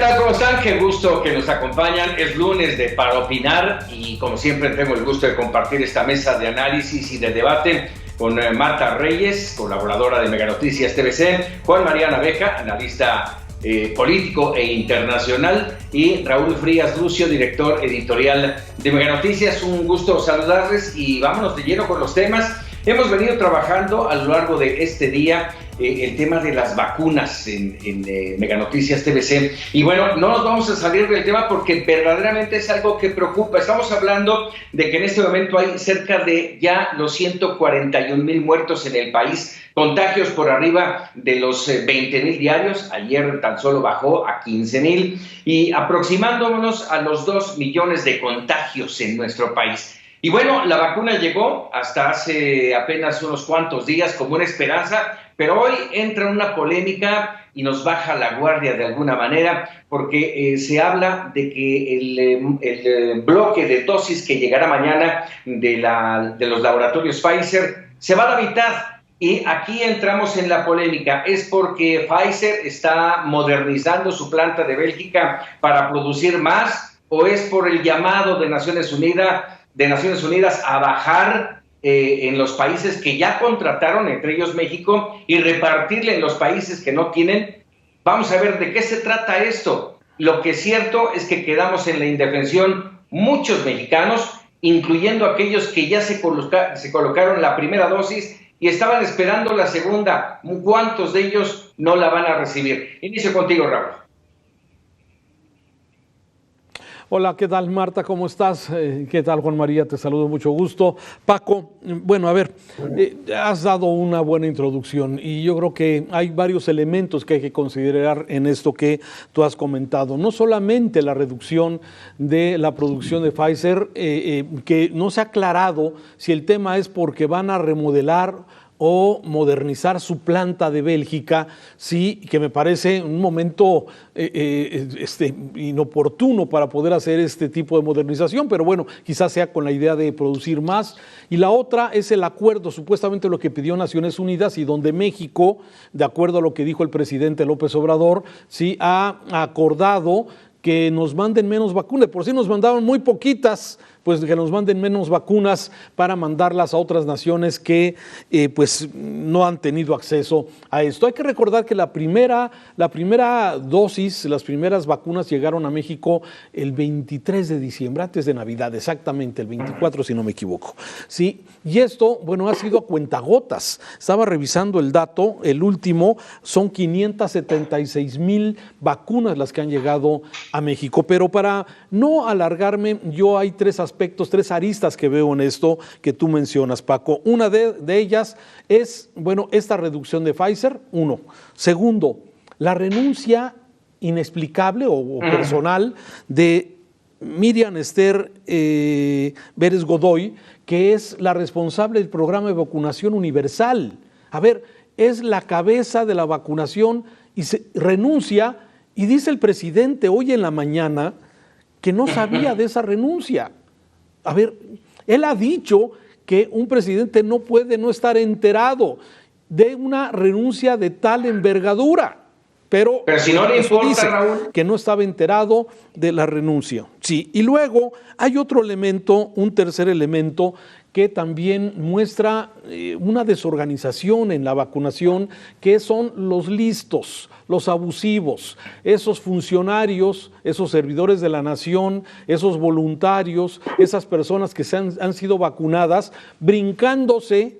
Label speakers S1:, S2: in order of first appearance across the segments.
S1: tal? ¿Cómo están? Qué gusto que nos acompañan. Es lunes de Para Opinar y como siempre tengo el gusto de compartir esta mesa de análisis y de debate con Marta Reyes, colaboradora de Mega Noticias TVC, Juan Mariana Beja, analista político e internacional, y Raúl Frías Lucio, director editorial de Mega Noticias. Un gusto saludarles y vámonos de lleno con los temas. Hemos venido trabajando a lo largo de este día el tema de las vacunas en Mega Noticias TVC. Y bueno, no nos vamos a salir del tema porque verdaderamente es algo que preocupa. Estamos hablando de que en este momento hay cerca de ya los 141,000 muertos en el país, contagios por arriba de los 20,000 diarios. Ayer tan solo bajó a 15,000 y aproximándonos a los 2 millones de contagios en nuestro país. Y bueno, la vacuna llegó hasta hace apenas unos cuantos días como una esperanza, pero hoy entra una polémica y nos baja la guardia de alguna manera, porque se habla de que el bloque de dosis que llegará mañana de los laboratorios Pfizer se va a la mitad. Y aquí entramos en la polémica. ¿Es porque Pfizer está modernizando su planta de Bélgica para producir más? ¿O es por el llamado de Naciones Unidas a bajar en los países que ya contrataron, entre ellos México, y repartirle en los países que no tienen? Vamos a ver de qué se trata esto. Lo que es cierto es que quedamos en la indefensión muchos mexicanos, incluyendo aquellos que ya se colocaron la primera dosis y estaban esperando la segunda. ¿Cuántos de ellos no la van a recibir? Inicio contigo, Raúl.
S2: Hola, ¿qué tal, Marta? ¿Cómo estás? ¿Qué tal, Juan María? Te saludo, mucho gusto. Paco, bueno, a ver, has dado una buena introducción y yo creo que hay varios elementos que hay que considerar en esto que tú has comentado. No solamente la reducción de la producción de Pfizer, que no se ha aclarado si el tema es porque van a remodelar o modernizar su planta de Bélgica, sí, que me parece un momento inoportuno para poder hacer este tipo de modernización, pero bueno, quizás sea con la idea de producir más. Y la otra es el acuerdo, supuestamente lo que pidió Naciones Unidas y donde México, de acuerdo a lo que dijo el presidente López Obrador, sí, ha acordado que nos manden menos vacunas. Por si nos mandaban muy poquitas, pues que nos manden menos vacunas para mandarlas a otras naciones que pues no han tenido acceso a esto. Hay que recordar que la primera dosis, las primeras vacunas llegaron a México el 23 de diciembre, antes de Navidad, exactamente el 24 si no me equivoco. Sí, y esto, bueno, ha sido a cuentagotas. Estaba revisando el dato, el último, son 576,000 vacunas las que han llegado a México. Pero para no alargarme, yo hay tres aristas que veo en esto que tú mencionas, Paco. Una de ellas es, bueno, esta reducción de Pfizer, uno. Segundo, la renuncia inexplicable o personal de Miriam Esther Pérez Godoy, que es la responsable del programa de vacunación universal. A ver, es la cabeza de la vacunación y se renuncia, y dice el presidente hoy en la mañana que no sabía de esa renuncia. A ver, él ha dicho que un presidente no puede no estar enterado de una renuncia de tal envergadura, pero
S1: si no le importa,
S2: dice
S1: Raúl,
S2: que no estaba enterado de la renuncia. Sí, y luego hay otro elemento, un tercer elemento que también muestra una desorganización en la vacunación, que son los listos, los abusivos, esos funcionarios, esos servidores de la nación, esos voluntarios, esas personas que han sido vacunadas, brincándose,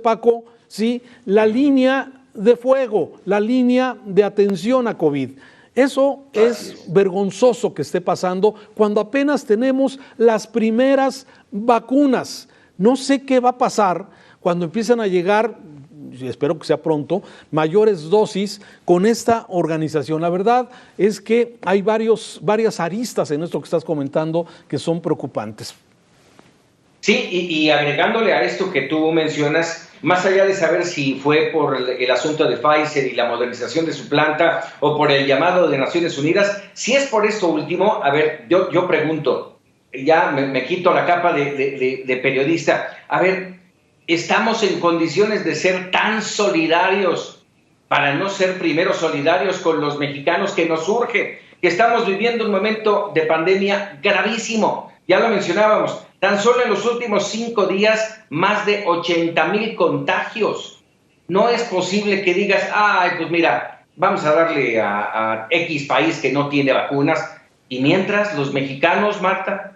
S2: Paco, ¿sí?, la línea de fuego, la línea de atención a COVID. Eso es vergonzoso que esté pasando cuando apenas tenemos las primeras vacunas. No sé qué va a pasar cuando empiezan a llegar, espero que sea pronto, mayores dosis con esta organización. La verdad es que hay varias aristas en esto que estás comentando que son preocupantes.
S1: Sí, y agregándole a esto que tú mencionas, más allá de saber si fue por el asunto de Pfizer y la modernización de su planta o por el llamado de Naciones Unidas, si es por esto último, a ver, yo pregunto, ya me quito la capa de periodista, a ver, ¿estamos en condiciones de ser tan solidarios para no ser primero solidarios con los mexicanos que nos urge, que estamos viviendo un momento de pandemia gravísimo. Ya lo mencionábamos, tan solo en los últimos 5 días, más de 80,000 contagios. No es posible que digas, ay, pues mira, vamos a darle a X país que no tiene vacunas. Y mientras, los mexicanos, Marta.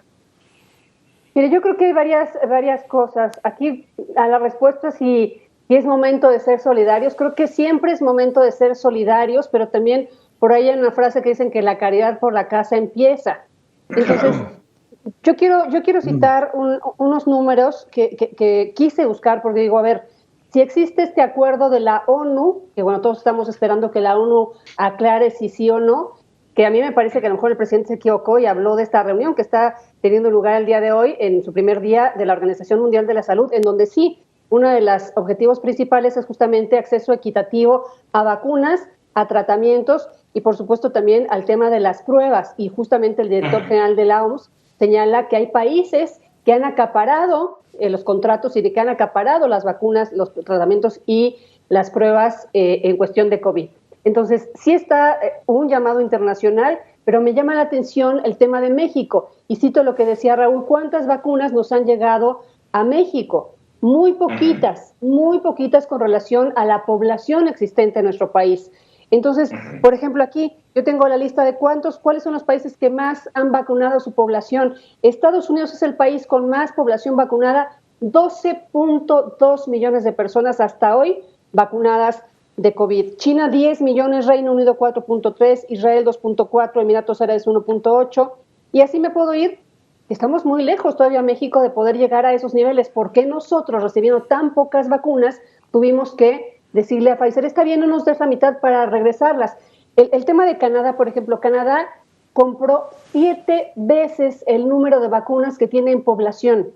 S3: Mire, yo creo que hay varias cosas. Aquí a la respuesta si es momento de ser solidarios. Creo que siempre es momento de ser solidarios, pero también por ahí hay una frase que dicen que la caridad por la casa empieza. Entonces, yo quiero citar unos números que quise buscar, porque digo, a ver, si existe este acuerdo de la ONU, que bueno, todos estamos esperando que la ONU aclare si sí o no, que a mí me parece que a lo mejor el presidente se equivocó y habló de esta reunión que está teniendo lugar el día de hoy, en su primer día de la Organización Mundial de la Salud, en donde sí, uno de los objetivos principales es justamente acceso equitativo a vacunas, a tratamientos y por supuesto también al tema de las pruebas. Y justamente el director general de la OMS señala que hay países que han acaparado los contratos y que han acaparado las vacunas, los tratamientos y las pruebas en cuestión de COVID. Entonces, sí está un llamado internacional, pero me llama la atención el tema de México. Y cito lo que decía Raúl, ¿cuántas vacunas nos han llegado a México? Muy poquitas con relación a la población existente en nuestro país. Entonces, por ejemplo, aquí yo tengo la lista de cuáles son los países que más han vacunado a su población. Estados Unidos es el país con más población vacunada, 12.2 millones de personas hasta hoy vacunadas de COVID. China 10 millones, Reino Unido 4.3, Israel 2.4, Emiratos Árabes 1.8, y así me puedo ir. Estamos muy lejos todavía, México, de poder llegar a esos niveles. ¿Por qué nosotros, recibiendo tan pocas vacunas, tuvimos que decirle a Pfizer, está bien, no nos des la mitad para regresarlas? El tema de Canadá, por ejemplo, Canadá compró 7 veces el número de vacunas que tiene en población.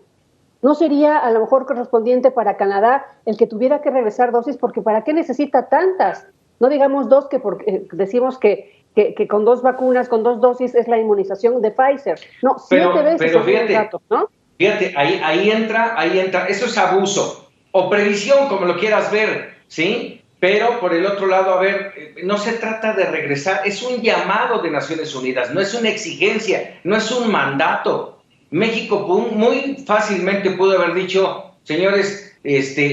S3: ¿No sería a lo mejor correspondiente para Canadá el que tuviera que regresar dosis? Porque ¿para qué necesita tantas? No digamos 2, que porque decimos que con 2 vacunas, con 2 dosis es la inmunización de Pfizer. No, 7 veces
S1: pero fíjate,
S3: datos, ¿no?
S1: Fíjate, ahí entra, eso es abuso o previsión, como lo quieras ver, ¿sí? Pero por el otro lado, a ver, no se trata de regresar, es un llamado de Naciones Unidas, no es una exigencia, no es un mandato. México muy fácilmente pudo haber dicho, señores,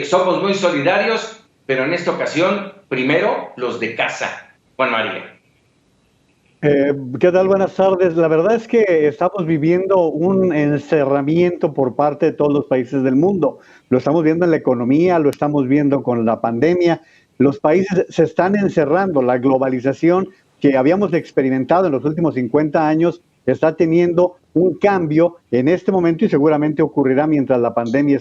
S1: somos muy solidarios, pero en esta ocasión, primero los de casa. Juan María.
S4: ¿Qué tal? Buenas tardes. La verdad es que estamos viviendo un encerramiento por parte de todos los países del mundo. Lo estamos viendo en la economía, lo estamos viendo con la pandemia. Los países se están encerrando. La globalización que habíamos experimentado en los últimos 50 años está teniendo un cambio en este momento y seguramente ocurrirá mientras la pandemia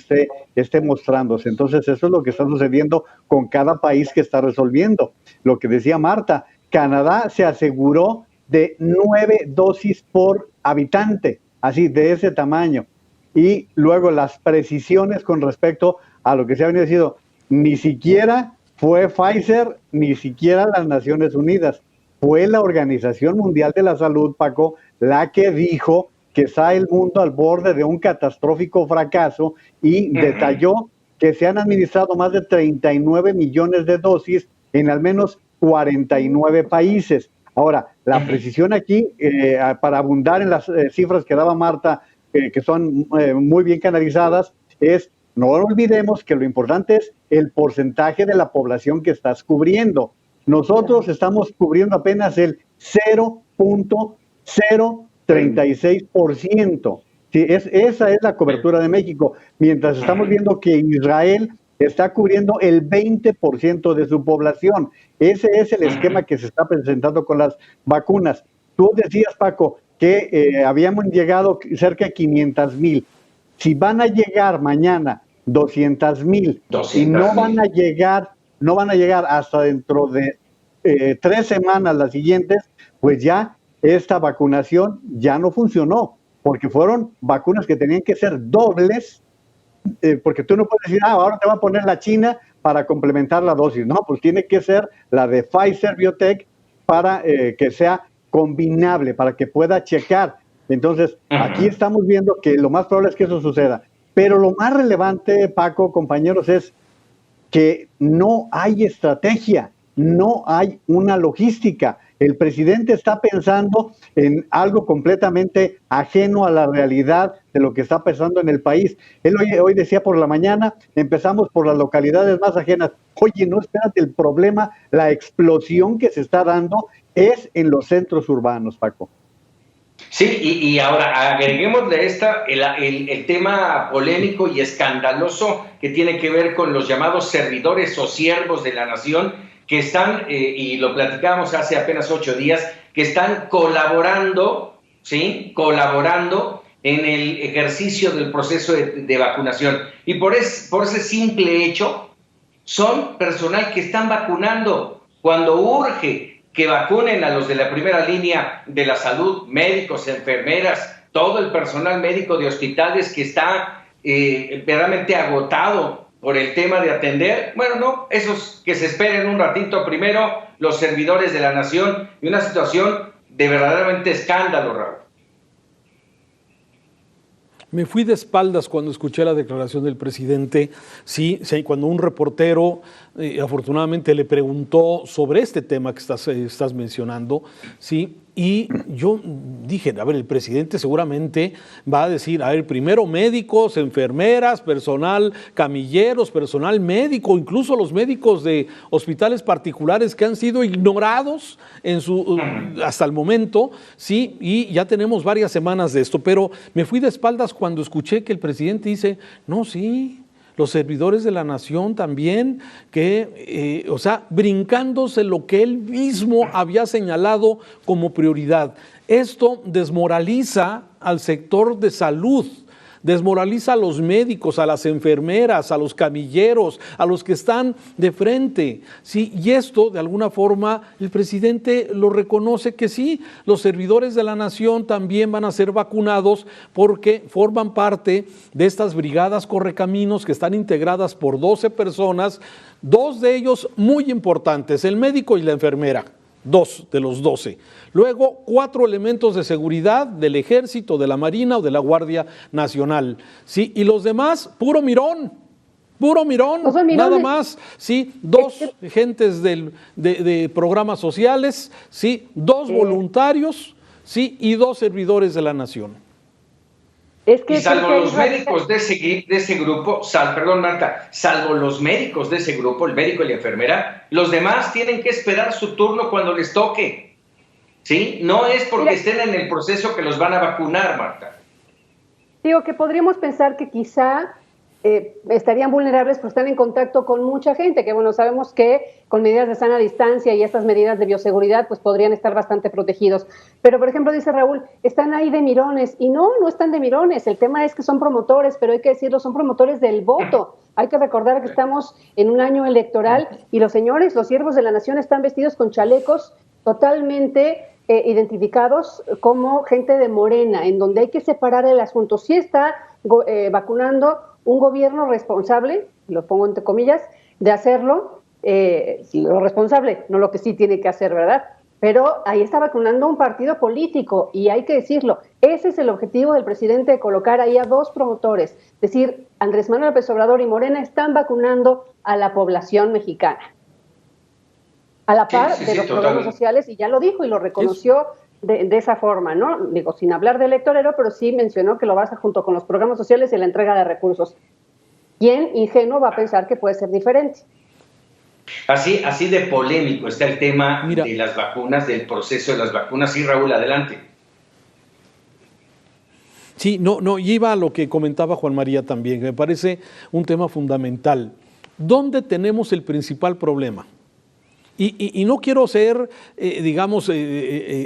S4: esté mostrándose. Entonces, eso es lo que está sucediendo con cada país que está resolviendo. Lo que decía Marta, Canadá se aseguró de 9 dosis por habitante, así de ese tamaño. Y luego las precisiones con respecto a lo que se ha venido diciendo, ni siquiera fue Pfizer, ni siquiera las Naciones Unidas. Fue la Organización Mundial de la Salud, Paco, la que dijo que está el mundo al borde de un catastrófico fracaso y detalló que se han administrado más de 39 millones de dosis en al menos 49 países. Ahora, la precisión aquí, para abundar en las cifras que daba Marta, que son muy bien canalizadas, es, no olvidemos que lo importante es el porcentaje de la población que estás cubriendo. Nosotros estamos cubriendo apenas el 0.036%. Sí, esa es la cobertura de México, mientras estamos viendo que Israel está cubriendo el 20% de su población. Ese es el esquema que se está presentando con las vacunas. Tú decías, Paco, que habíamos llegado cerca de 500,000. Si van a llegar mañana 200,000 y no van a llegar hasta dentro de 3 semanas las siguientes, pues ya esta vacunación ya no funcionó, porque fueron vacunas que tenían que ser dobles, porque tú no puedes decir, ahora te va a poner la China para complementar la dosis. No, pues tiene que ser la de Pfizer Biotech para que sea combinable, para que pueda checar. Entonces, aquí estamos viendo que lo más probable es que eso suceda. Pero lo más relevante, Paco, compañeros, es que no hay estrategia. no hay una logística. El presidente está pensando en algo completamente ajeno a la realidad de lo que está pasando en el país. Él hoy decía por la mañana, empezamos por las localidades más ajenas. Oye, no, espérate, el problema, la explosión que se está dando es en los centros urbanos, Paco.
S1: Sí, y ahora agreguémosle el tema polémico y escandaloso que tiene que ver con los llamados servidores o siervos de la nación que están, y lo platicamos hace apenas 8 días, que están colaborando, ¿sí? Colaborando en el ejercicio del proceso de vacunación. Y por ese simple hecho, son personal que están vacunando cuando urge que vacunen a los de la primera línea de la salud, médicos, enfermeras, todo el personal médico de hospitales que está verdaderamente agotado por el tema de atender. Bueno, no, esos que se esperen un ratito primero, los servidores de la nación, y una situación de verdaderamente escándalo, Raúl.
S2: Me fui de espaldas cuando escuché la declaración del presidente, sí, cuando un reportero afortunadamente le preguntó sobre este tema que estás mencionando, sí, y yo dije, a ver, el presidente seguramente va a decir, a ver, primero médicos, enfermeras, personal camilleros, personal médico, incluso los médicos de hospitales particulares que han sido ignorados hasta el momento, sí, y ya tenemos varias semanas de esto, pero me fui de espaldas cuando escuché que el presidente dice, no, sí, los servidores de la nación también, que, o sea, brincándose lo que él mismo había señalado como prioridad. Esto desmoraliza al sector de salud, desmoraliza a los médicos, a las enfermeras, a los camilleros, a los que están de frente, ¿sí? Y esto, de alguna forma, el presidente lo reconoce que sí, los servidores de la nación también van a ser vacunados porque forman parte de estas brigadas correcaminos que están integradas por 12 personas, 2 de ellos muy importantes, el médico y la enfermera. 2 de los 12. Luego, 4 elementos de seguridad del Ejército, de la Marina o de la Guardia Nacional. ¿Sí? Y los demás, puro mirón, nada más. ¿Sí? 2 gentes de programas sociales, ¿sí? 2 voluntarios, ¿sí? Y 2 servidores de la nación.
S1: Y salvo los médicos de ese grupo, perdón Marta, salvo los médicos de ese grupo, el médico y la enfermera, los demás tienen que esperar su turno cuando les toque, ¿sí? No es porque estén en el proceso que los van a vacunar, Marta.
S3: Digo que podríamos pensar que quizá estarían vulnerables porque están en contacto con mucha gente, que bueno, sabemos que con medidas de sana distancia y estas medidas de bioseguridad pues podrían estar bastante protegidos. Pero por ejemplo dice Raúl, están ahí de mirones, y no están de mirones, el tema es que son promotores, pero hay que decirlo, son promotores del voto. Hay que recordar que estamos en un año electoral y los señores, los siervos de la nación están vestidos con chalecos totalmente identificados como gente de Morena, en donde hay que separar el asunto. Sí está vacunando un gobierno responsable, lo pongo entre comillas, de hacerlo, lo responsable, no lo que sí tiene que hacer, ¿verdad? Pero ahí está vacunando un partido político y hay que decirlo, ese es el objetivo del presidente, de colocar ahí a 2 promotores, es decir, Andrés Manuel López Obrador y Morena están vacunando a la población mexicana, a la par de los programas sociales, y ya lo dijo y lo reconoció de esa forma, ¿no? Digo, sin hablar de electorero, pero sí mencionó que lo basa junto con los programas sociales y la entrega de recursos. ¿Quién ingenuo va a pensar que puede ser diferente?
S1: Así de polémico está el tema de las vacunas, del proceso de las vacunas. Sí, Raúl, adelante.
S2: Sí, y iba a lo que comentaba Juan María también, me parece un tema fundamental. ¿Dónde tenemos el principal problema? Y no quiero ser,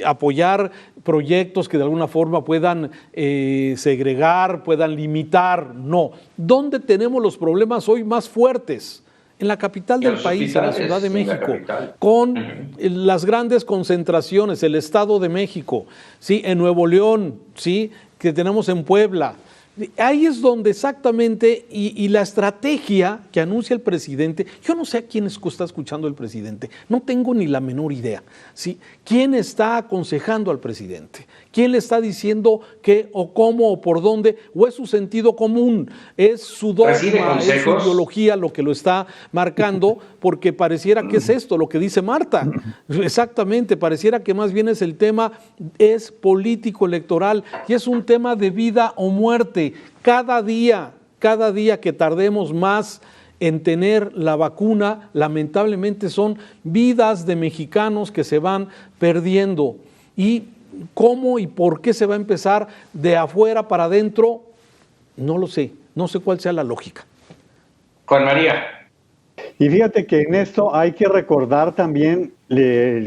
S2: apoyar proyectos que de alguna forma puedan segregar, puedan limitar, no. ¿Dónde tenemos los problemas hoy más fuertes? En la capital del país, en la Ciudad de México, con las grandes concentraciones, el Estado de México, ¿sí? En Nuevo León, ¿sí? Que tenemos en Puebla, Ahí es donde exactamente, y la estrategia que anuncia el presidente, yo no sé a quién está escuchando el presidente, no tengo ni la menor idea, ¿sí? ¿Quién está aconsejando al presidente? ¿Quién le está diciendo qué o cómo o por dónde? ¿O es su sentido común? ¿Es su dogma, es su ideología lo que lo está marcando? Porque pareciera que es esto lo que dice Marta. Exactamente, pareciera que más bien es el tema, es político electoral y es un tema de vida o muerte. Cada día que tardemos más en tener la vacuna, lamentablemente son vidas de mexicanos que se van perdiendo. Y cómo y por qué se va a empezar de afuera para adentro, no lo sé, no sé cuál sea la lógica.
S1: Juan María.
S4: Y fíjate que en esto hay que recordar también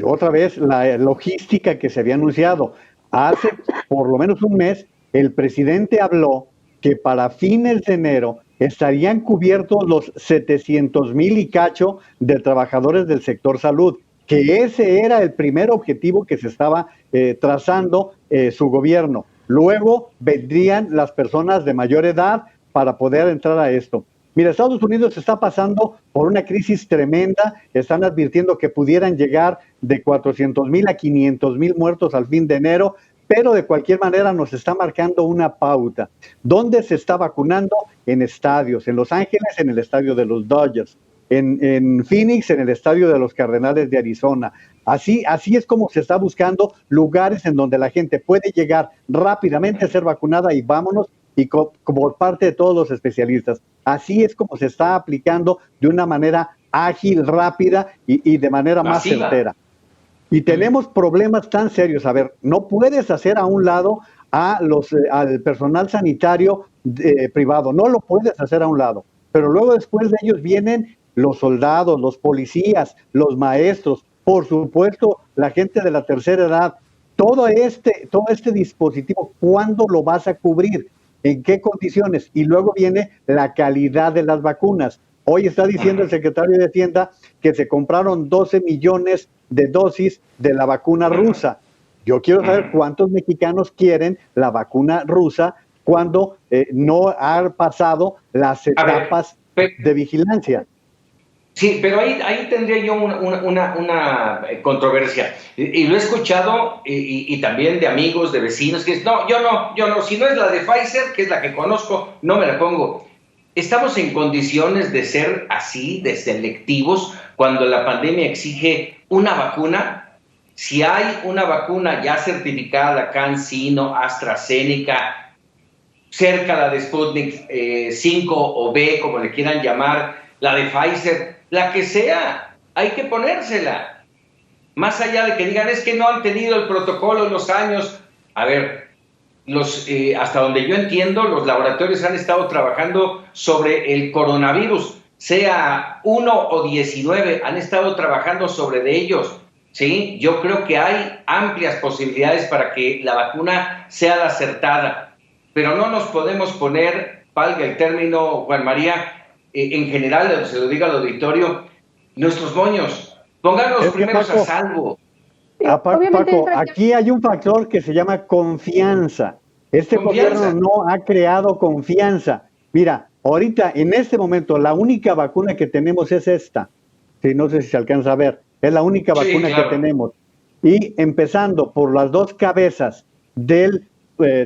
S4: otra vez la logística que se había anunciado. Hace por lo menos un mes el presidente habló que para fines de enero estarían cubiertos los 700,000 y cacho de trabajadores del sector salud, que ese era el primer objetivo que se estaba trazando su gobierno. Luego vendrían las personas de mayor edad para poder entrar a esto. Mira, Estados Unidos está pasando por una crisis tremenda, están advirtiendo que pudieran llegar de 400,000 a 500,000 muertos al fin de enero, pero de cualquier manera nos está marcando una pauta. ¿Dónde se está vacunando? En estadios, en Los Ángeles, en el estadio de los Dodgers, en Phoenix, en el estadio de los Cardenales de Arizona. Así es como se está buscando lugares en donde la gente puede llegar rápidamente a ser vacunada y vámonos, y como parte de todos los especialistas. Así es como se está aplicando de una manera ágil, rápida y de manera más certera. Y tenemos problemas tan serios. A ver, no puedes hacer a un lado al personal sanitario privado, no lo puedes hacer a un lado. Pero luego después de ellos vienen los soldados, los policías, los maestros, por supuesto, la gente de la tercera edad. Todo este dispositivo, ¿cuándo lo vas a cubrir? ¿En qué condiciones? Y luego viene la calidad de las vacunas. Hoy está diciendo el secretario de Hacienda que se compraron 12 millones de dosis de la vacuna rusa. Yo quiero saber cuántos mexicanos quieren la vacuna rusa cuando no ha pasado las etapas de vigilancia.
S1: Sí, pero ahí tendría yo una controversia. Y lo he escuchado y también de amigos, de vecinos, que no, yo no, si no es la de Pfizer, que es la que conozco, no me la pongo. ¿Estamos en condiciones de ser así, de selectivos, cuando la pandemia exige una vacuna? Si hay una vacuna ya certificada, CanSino, AstraZeneca, cerca la de Sputnik 5 o B, como le quieran llamar, la de Pfizer, la que sea, hay que ponérsela. Más allá de que digan, es que no han tenido el protocolo en los años. A ver, hasta donde yo entiendo, los laboratorios han estado trabajando sobre el coronavirus, sea 1 o 19, han estado trabajando sobre de ellos. ¿Sí? Yo creo que hay amplias posibilidades para que la vacuna sea la acertada. Pero no nos podemos poner, valga el término, Juan María, en general, se lo diga al auditorio, nuestros moños, pónganlos primeros a salvo.
S4: Paco, aquí hay un factor que se llama confianza. Gobierno no ha creado confianza. Mira, ahorita, en este momento, la única vacuna que tenemos es esta. Sí, no sé si se alcanza a ver. Es la única vacuna que tenemos. Y empezando por las dos cabezas de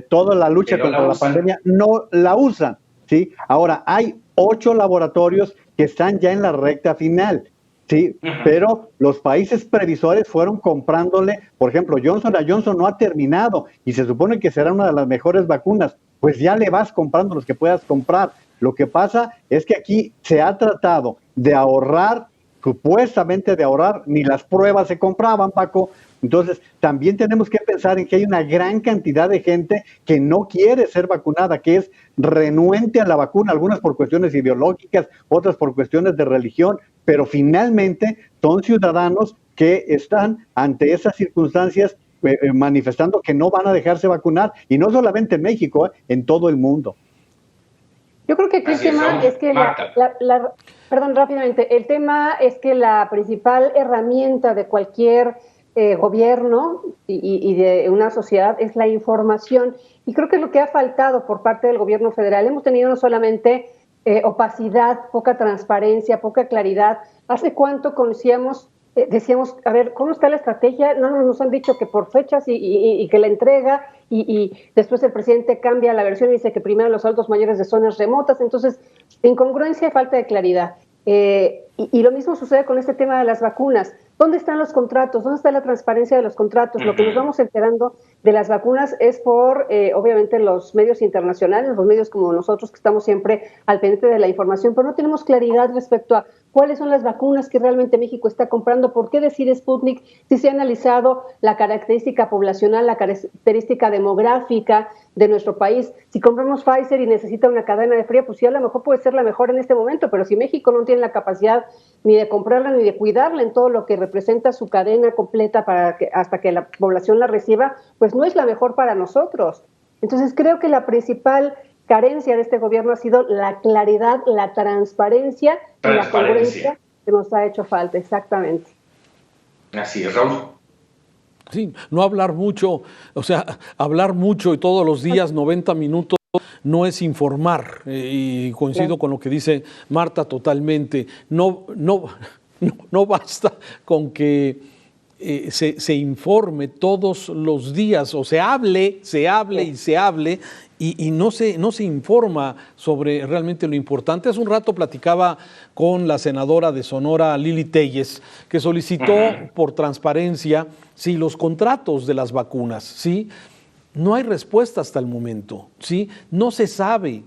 S4: toda la lucha contra la pandemia, no la usan. ¿Sí? Ahora, hay 8 laboratorios que están ya en la recta final, ¿sí? Pero los países previsores fueron comprándole, por ejemplo, Johnson & Johnson no ha terminado y se supone que será una de las mejores vacunas, pues ya le vas comprando los que puedas comprar. Lo que pasa es que aquí se ha tratado de ahorrar, supuestamente de ahorrar, ni las pruebas se compraban, Paco. Entonces, también tenemos que pensar en que hay una gran cantidad de gente que no quiere ser vacunada, que es renuente a la vacuna, algunas por cuestiones ideológicas, otras por cuestiones de religión, pero finalmente son ciudadanos que están ante esas circunstancias manifestando que no van a dejarse vacunar, y no solamente en México, en todo el mundo.
S3: Yo creo que aquí el tema es que rápidamente, el tema es que la principal herramienta de cualquier gobierno y de una sociedad es la información. Y creo que es lo que ha faltado por parte del gobierno federal. Hemos tenido no solamente opacidad, poca transparencia, poca claridad. ¿Hace cuánto conocíamos, decíamos, a ver, ¿cómo está la estrategia? No nos han dicho que por fechas y que la entrega, y después el presidente cambia la versión y dice que primero los adultos mayores de zonas remotas. Entonces, incongruencia y falta de claridad. Y lo mismo sucede con este tema de las vacunas. ¿Dónde están los contratos? ¿Dónde está la transparencia de los contratos? Lo que nos vamos enterando de las vacunas es por, obviamente, los medios internacionales, los medios como nosotros, que estamos siempre al pendiente de la información, pero no tenemos claridad respecto a cuáles son las vacunas que realmente México está comprando, por qué decide Sputnik, si se ha analizado la característica poblacional, la característica demográfica de nuestro país. Si compramos Pfizer y necesita una cadena de frío, pues sí, a lo mejor puede ser la mejor en este momento, pero si México no tiene la capacidad ni de comprarla ni de cuidarla en todo lo que representa su cadena completa hasta que la población la reciba, pues no es la mejor para nosotros. Entonces creo que la principal carencia de este gobierno ha sido la claridad, la transparencia y la congruencia que nos ha hecho falta, exactamente.
S1: Así es, Raúl.
S2: Sí, no hablar mucho, o sea, hablar mucho y todos los días 90 minutos no es informar, y coincido con lo que dice Marta totalmente. No basta con que se informe todos los días, o se hable y no se informa sobre realmente lo importante. Hace un rato platicaba con la senadora de Sonora, Lili Téllez, que solicitó por transparencia los contratos de las vacunas, ¿sí? No hay respuesta hasta el momento, ¿sí? No se sabe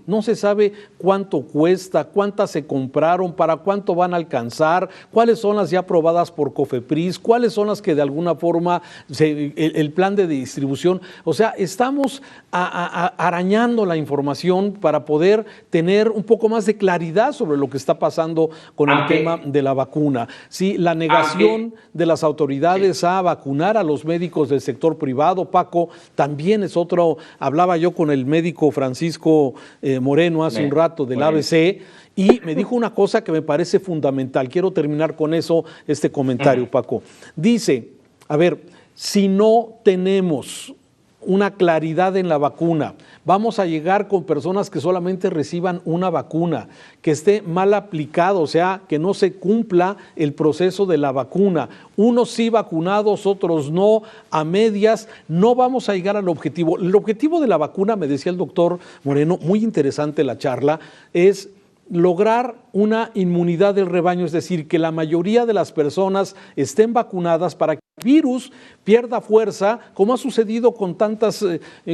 S2: cuánto cuesta, cuántas se compraron, para cuánto van a alcanzar, cuáles son las ya aprobadas por COFEPRIS, cuáles son las que de alguna forma, el plan de distribución. O sea, estamos arañando la información para poder tener un poco más de claridad sobre lo que está pasando con el tema de la vacuna. Sí, la negación de las autoridades a vacunar a los médicos del sector privado, Paco, también es otro. Hablaba yo con el médico Francisco Moreno hace un rato del ABC y me dijo una cosa que me parece fundamental. Quiero terminar con eso, este comentario, Paco. Dice, a ver, si no tenemos una claridad en la vacuna, vamos a llegar con personas que solamente reciban una vacuna, que esté mal aplicado, o sea, que no se cumpla el proceso de la vacuna, unos sí vacunados, otros no, a medias, no vamos a llegar al objetivo. El objetivo de la vacuna, me decía el doctor Moreno, muy interesante la charla, es lograr una inmunidad del rebaño, es decir, que la mayoría de las personas estén vacunadas para que el virus pierda fuerza, como ha sucedido con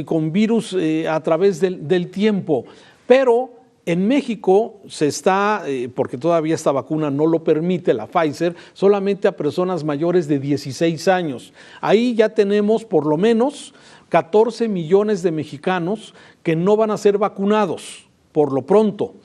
S2: con virus a través del tiempo. Pero en México se está, porque todavía esta vacuna no lo permite, la Pfizer, solamente a personas mayores de 16 años. Ahí ya tenemos por lo menos 14 millones de mexicanos que no van a ser vacunados, por lo pronto.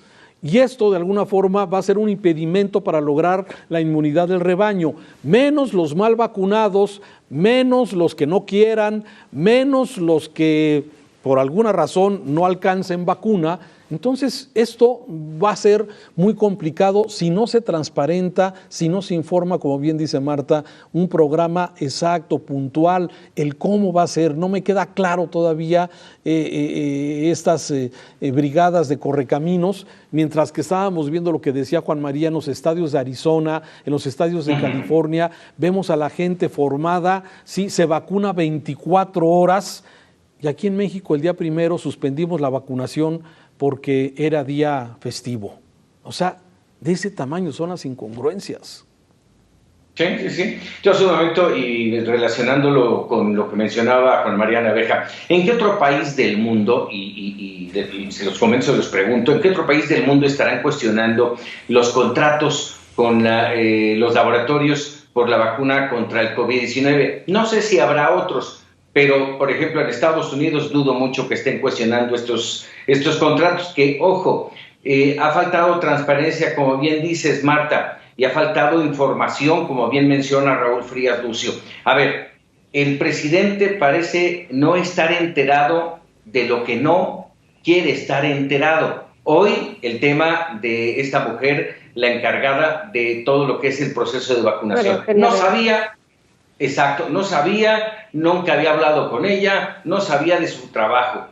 S2: Y esto de alguna forma va a ser un impedimento para lograr la inmunidad del rebaño. Menos los mal vacunados, menos los que no quieran, menos los que por alguna razón no alcancen vacuna. Entonces esto va a ser muy complicado si no se transparenta, si no se informa, como bien dice Marta, un programa exacto, puntual, el cómo va a ser. No me queda claro todavía estas brigadas de correcaminos, mientras que estábamos viendo lo que decía Juan María en los estadios de Arizona, en los estadios de California, vemos a la gente formada, sí, se vacuna 24 horas, y aquí en México el día 1 suspendimos la vacunación porque era día festivo. O sea, de ese tamaño son las incongruencias.
S1: Sí. Yo hace un momento, y relacionándolo con lo que mencionaba Juan María Naveja, ¿en qué otro país del mundo, y se los comento, se los pregunto, ¿en qué otro país del mundo estarán cuestionando los contratos con los laboratorios por la vacuna contra el COVID-19? No sé si habrá otros, pero, por ejemplo, en Estados Unidos dudo mucho que estén cuestionando estos contratos, que, ojo, ha faltado transparencia, como bien dices, Marta, y ha faltado información, como bien menciona Raúl Frías Lucio. A ver, el presidente parece no estar enterado de lo que no quiere estar enterado. Hoy, el tema de esta mujer, la encargada de todo lo que es el proceso de vacunación, no sabía Exacto, no sabía, nunca había hablado con ella, no sabía de su trabajo.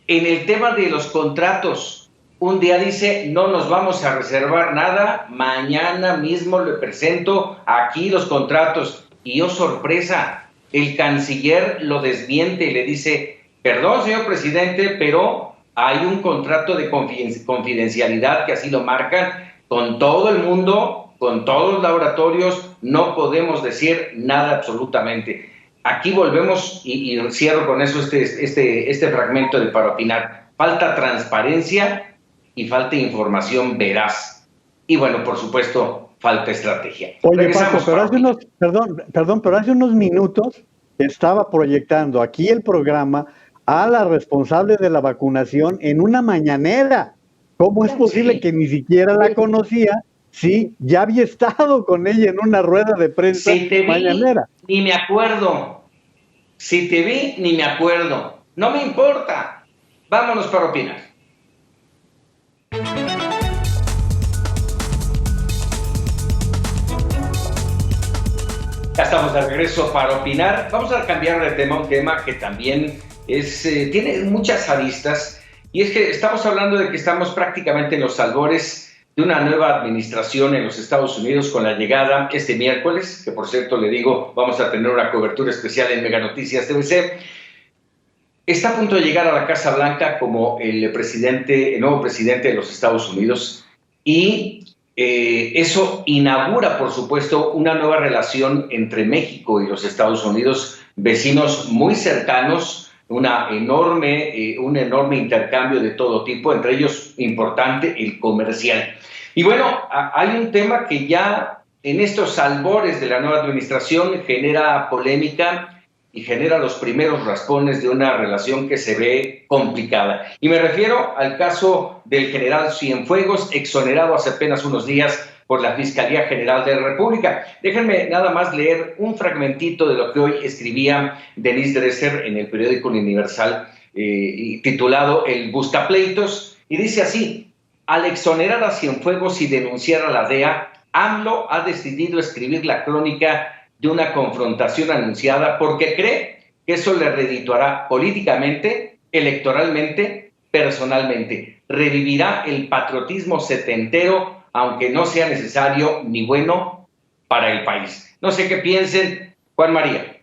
S1: En el tema de los contratos, un día dice, no nos vamos a reservar nada, mañana mismo le presento aquí los contratos. Y oh sorpresa, el canciller lo desmiente y le dice, perdón, señor presidente, pero hay un contrato de confidencialidad que así lo marcan con todo el mundo, con todos los laboratorios, no podemos decir nada absolutamente. Aquí volvemos, y cierro con eso este fragmento de Para Opinar. Falta transparencia y falta información veraz. Y bueno, por supuesto, falta estrategia.
S4: Oye, Paco, pero hace unos minutos estaba proyectando aquí el programa a la responsable de la vacunación en una mañanera. ¿Cómo es posible que ni siquiera la conocía? Sí, ya había estado con ella en una rueda de prensa mañanera.
S1: Ni me acuerdo. Si te vi, ni me acuerdo. No me importa. Vámonos para opinar. Ya estamos de regreso para opinar. Vamos a cambiar de tema, un tema que también tiene muchas aristas, y es que estamos hablando de que estamos prácticamente en los albores de una nueva administración en los Estados Unidos con la llegada este miércoles, que por cierto le digo, vamos a tener una cobertura especial en Mega Noticias TVC. Está a punto de llegar a la Casa Blanca como el nuevo presidente de los Estados Unidos, y eso inaugura, por supuesto, una nueva relación entre México y los Estados Unidos, vecinos muy cercanos, un enorme intercambio de todo tipo, entre ellos importante el comercial. Y bueno, hay un tema que ya en estos albores de la nueva administración genera polémica y genera los primeros raspones de una relación que se ve complicada. Y me refiero al caso del general Cienfuegos, exonerado hace apenas unos días por la Fiscalía General de la República. Déjenme nada más leer un fragmentito de lo que hoy escribía Denise Dresser en el periódico Universal, titulado El Buscapleitos, y dice así: al exonerar a Cienfuegos y denunciar a la DEA, AMLO ha decidido escribir la crónica de una confrontación anunciada porque cree que eso le redituará políticamente, electoralmente, personalmente. Revivirá el patriotismo setentero, aunque no sea necesario ni bueno para el país. No sé qué piensen, Juan María.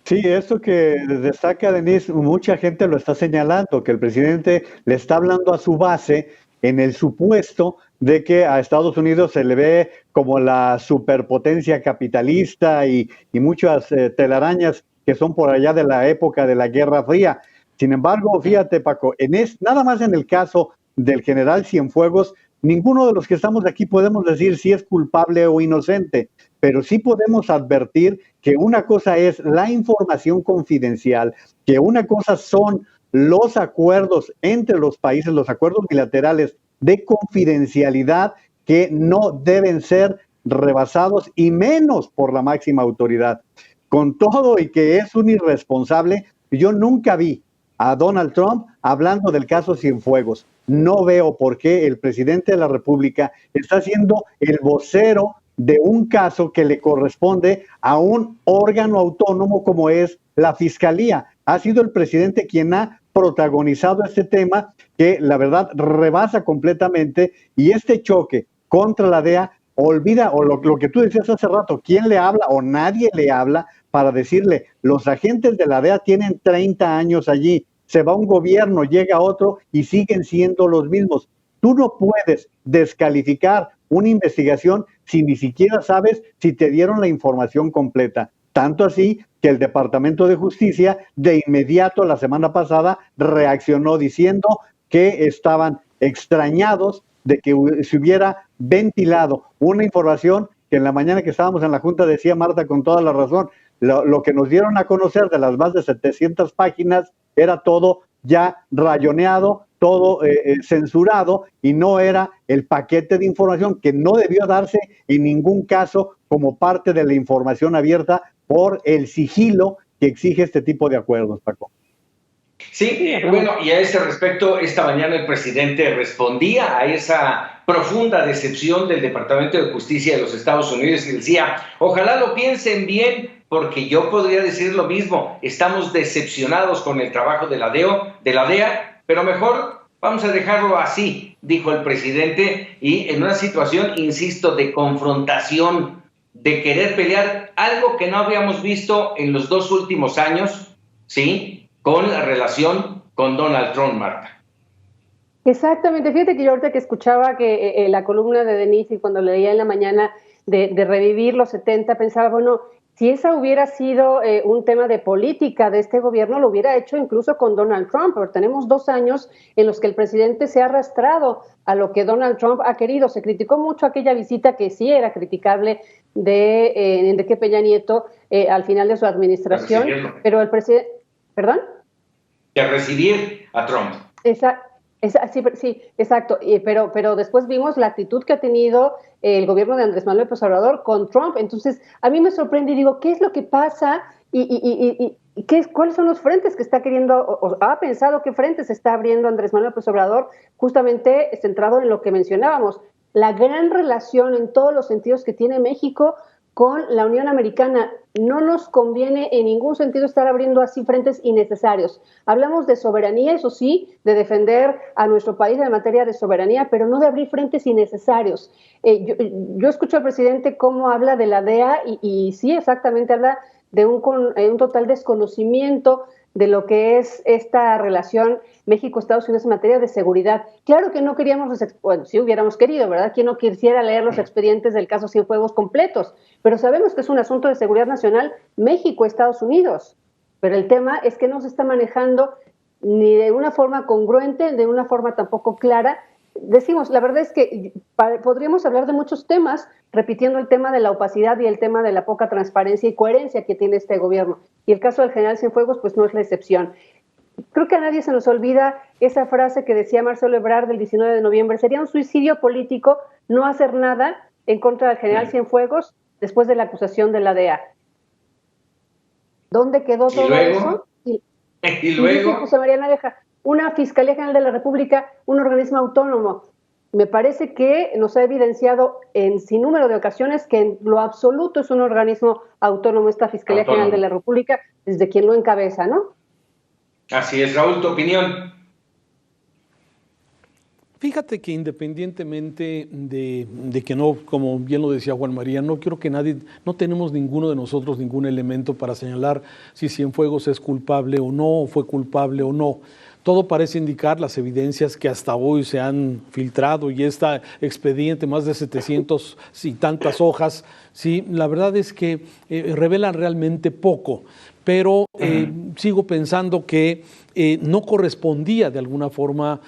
S4: Sí, esto que destaca Denise, mucha gente lo está señalando, que el presidente le está hablando a su base en el supuesto de que a Estados Unidos se le ve como la superpotencia capitalista y muchas telarañas que son por allá de la época de la Guerra Fría. Sin embargo, fíjate, Paco, nada más en el caso del general Cienfuegos, ninguno de los que estamos aquí podemos decir si es culpable o inocente, pero sí podemos advertir que una cosa es la información confidencial, que una cosa son los acuerdos entre los países, los acuerdos bilaterales de confidencialidad que no deben ser rebasados y menos por la máxima autoridad. Con todo y que es un irresponsable, yo nunca vi a Donald Trump hablando del caso Cienfuegos. No veo por qué el presidente de la República está siendo el vocero de un caso que le corresponde a un órgano autónomo como es la Fiscalía. Ha sido el presidente quien ha protagonizado este tema que la verdad rebasa completamente, y este choque contra la DEA olvida, o lo que tú decías hace rato, ¿quién le habla o nadie le habla para decirle, los agentes de la DEA tienen 30 años allí, se va un gobierno, llega otro y siguen siendo los mismos? Tú no puedes descalificar una investigación si ni siquiera sabes si te dieron la información completa. Tanto así que el Departamento de Justicia de inmediato la semana pasada reaccionó diciendo que estaban extrañados de que se hubiera ventilado una información que en la mañana que estábamos en la Junta decía Marta con toda la razón. Lo que nos dieron a conocer de las más de 700 páginas era todo ya rayoneado, todo censurado, y no era el paquete de información que no debió darse en ningún caso como parte de la información abierta por el sigilo que exige este tipo de acuerdos, Paco.
S1: Sí, bueno, y a ese respecto, esta mañana el presidente respondía a esa profunda decepción del Departamento de Justicia de los Estados Unidos y decía, ojalá lo piensen bien, porque yo podría decir lo mismo, estamos decepcionados con el trabajo de la DEA, pero mejor vamos a dejarlo así, dijo el presidente, y en una situación, insisto, de confrontación, de querer pelear algo que no habíamos visto en los 2 últimos años, ¿sí?, con la relación con Donald Trump, Marta.
S3: Exactamente, fíjate que yo ahorita que escuchaba que la columna de Denise y cuando leía en la mañana de revivir los 70, pensaba, bueno, si esa hubiera sido un tema de política de este gobierno, lo hubiera hecho incluso con Donald Trump, pero tenemos 2 años en los que el presidente se ha arrastrado a lo que Donald Trump ha querido. Se criticó mucho aquella visita que sí era criticable de Enrique Peña Nieto al final de su administración, pero el presidente... ¿Perdón?
S1: De recibir a Trump.
S3: Sí, exacto. Pero después vimos la actitud que ha tenido el gobierno de Andrés Manuel López Obrador con Trump. Entonces, a mí me sorprende y digo, ¿qué es lo que pasa? ¿Cuáles son los frentes que está queriendo, o ha pensado qué frentes está abriendo Andrés Manuel López Obrador, justamente centrado en lo que mencionábamos, la gran relación en todos los sentidos que tiene México con la Unión Americana? No nos conviene en ningún sentido estar abriendo así frentes innecesarios. Hablamos de soberanía, eso sí, de defender a nuestro país en materia de soberanía, pero no de abrir frentes innecesarios. Yo escucho al presidente cómo habla de la DEA y sí, exactamente, habla de un total desconocimiento de lo que es esta relación México-Estados Unidos en materia de seguridad. Claro que no queríamos, bueno, si hubiéramos querido, ¿verdad? ¿Quién no quisiera leer los expedientes del caso Cienfuegos completos? Pero sabemos que es un asunto de seguridad nacional México-Estados Unidos. Pero el tema es que no se está manejando ni de una forma congruente, de una forma tampoco clara. Decimos, la verdad es que podríamos hablar de muchos temas, repitiendo el tema de la opacidad y el tema de la poca transparencia y coherencia que tiene este gobierno. Y el caso del general Cienfuegos, pues no es la excepción. Creo que a nadie se nos olvida esa frase que decía Marcelo Ebrard del 19 de noviembre. Sería un suicidio político no hacer nada en contra del general Cienfuegos después de la acusación de la DEA. ¿Dónde quedó todo eso? Y luego, José María Naveja, una Fiscalía General de la República, un organismo autónomo. Me parece que nos ha evidenciado en sinnúmero de ocasiones que en lo absoluto es un organismo autónomo esta Fiscalía General de la República, desde quien lo encabeza, ¿no?
S1: Así es, Raúl, tu opinión.
S2: Fíjate que independientemente de que no, como bien lo decía Juan María, no quiero que nadie, no tenemos ninguno de nosotros ningún elemento para señalar si Cienfuegos es culpable o no, o fue culpable o no. Todo parece indicar, las evidencias que hasta hoy se han filtrado y este expediente, más de 700 y tantas hojas, sí, la verdad es que revelan realmente poco, pero sigo pensando que no correspondía de alguna forma